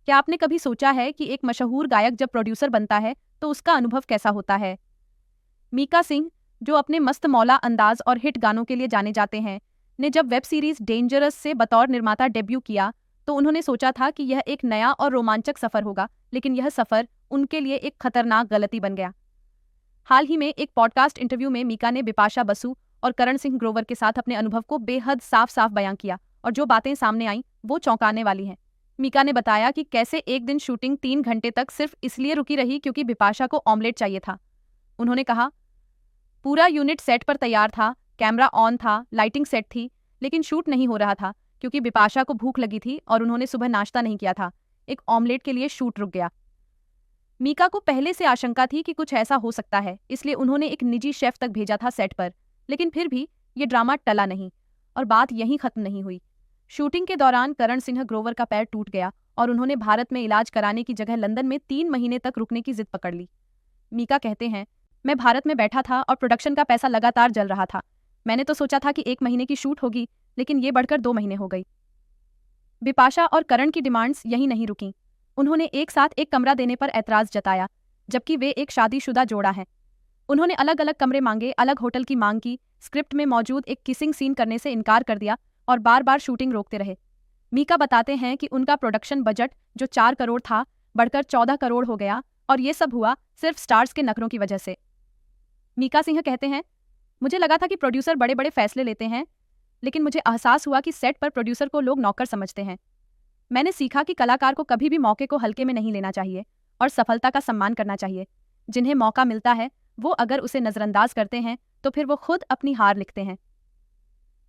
क्या आपने कभी सोचा है कि एक मशहूर गायक जब प्रोड्यूसर बनता है तो उसका अनुभव कैसा होता है? मीका सिंह, जो अपने मस्त मौला अंदाज और हिट गानों के लिए जाने जाते हैं, ने जब वेब सीरीज डेंजरस से बतौर निर्माता डेब्यू किया तो उन्होंने सोचा था कि यह एक नया और रोमांचक सफर होगा, लेकिन यह सफर उनके लिए एक खतरनाक गलती बन गया। हाल ही में एक पॉडकास्ट इंटरव्यू में मीका ने बिपाशा बसु और करण सिंह ग्रोवर के साथ अपने अनुभव को बेहद साफ साफ बयां किया, और जो बातें सामने आईं वो चौंकाने वाली हैं। मीका ने बताया कि कैसे एक दिन शूटिंग 3 घंटे तक सिर्फ इसलिए रुकी रही क्योंकि बिपाशा को ऑमलेट चाहिए था। उन्होंने कहा, पूरा यूनिट सेट पर तैयार था, कैमरा ऑन था, लाइटिंग सेट थी, लेकिन शूट नहीं हो रहा था क्योंकि बिपाशा को भूख लगी थी और उन्होंने सुबह नाश्ता नहीं किया था। एक ऑमलेट के लिए शूट रुक गया। मीका को पहले से आशंका थी कि कुछ ऐसा हो सकता है, इसलिए उन्होंने एक निजी शेफ तक भेजा था सेट पर, लेकिन फिर भी ये ड्रामा टला नहीं और बात यहीं खत्म नहीं हुई। शूटिंग के दौरान करण सिंह ग्रोवर का पैर टूट गया और उन्होंने भारत में इलाज कराने की जगह लंदन में 3 महीने तक रुकने की जिद पकड़ ली। मीका कहते हैं, मैं भारत में बैठा था और प्रोडक्शन का पैसा लगातार जल रहा था। मैंने तो सोचा था कि 1 महीने की शूट होगी, लेकिन ये बढ़कर 2 महीने हो गई। बिपाशा और करण की डिमांड्स यहीं नहीं रुकीं। उन्होंने एक साथ एक कमरा देने पर ऐतराज जताया, जबकि वे एक शादीशुदा जोड़ा हैं। उन्होंने अलग अलग कमरे मांगे, अलग होटल की मांग की, स्क्रिप्ट में मौजूद एक किसिंग सीन करने से इनकार कर दिया और बार बार शूटिंग रोकते रहे। मीका बताते हैं कि उनका प्रोडक्शन बजट जो 4 करोड़ था बढ़कर 14 करोड़ हो गया, और ये सब हुआ सिर्फ स्टार्स के नखरों की वजह से। मीका सिंह कहते हैं, मुझे लगा था कि प्रोड्यूसर बड़े बड़े फैसले लेते हैं, लेकिन मुझे एहसास हुआ कि सेट पर प्रोड्यूसर को लोग नौकर समझते हैं। मैंने सीखा कि कलाकार को कभी भी मौके को हल्के में नहीं लेना चाहिए और सफलता का सम्मान करना चाहिए। जिन्हें मौका मिलता है वो अगर उसे नजरअंदाज करते हैं तो फिर वो खुद अपनी हार लिखते हैं।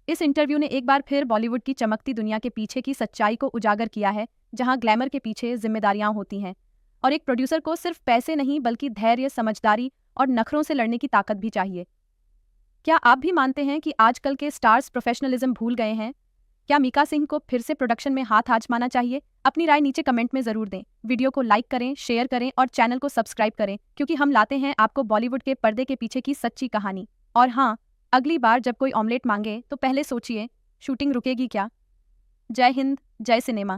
इस इंटरव्यू ने एक बार फिर बॉलीवुड की चमकती दुनिया के पीछे की सच्चाई को उजागर किया है, जहां ग्लैमर के पीछे जिम्मेदारियां होती हैं और एक प्रोड्यूसर को सिर्फ पैसे नहीं बल्कि धैर्य, समझदारी और नखरों से लड़ने की ताकत भी चाहिए। क्या आप भी मानते हैं कि आजकल के स्टार्स प्रोफेशनलिज्म भूल गए हैं? क्या मीका सिंह को फिर से प्रोडक्शन में हाथ आजमाना चाहिए? अपनी राय नीचे कमेंट में जरूर दें। वीडियो को लाइक करें, शेयर करें और चैनल को सब्सक्राइब करें, क्योंकि हम लाते हैं आपको बॉलीवुड के पर्दे के पीछे की सच्ची कहानी। और हाँ, अगली बार जब कोई ऑमलेट मांगे तो पहले सोचिए, शूटिंग रुकेगी क्या? जय हिंद, जय सिनेमा।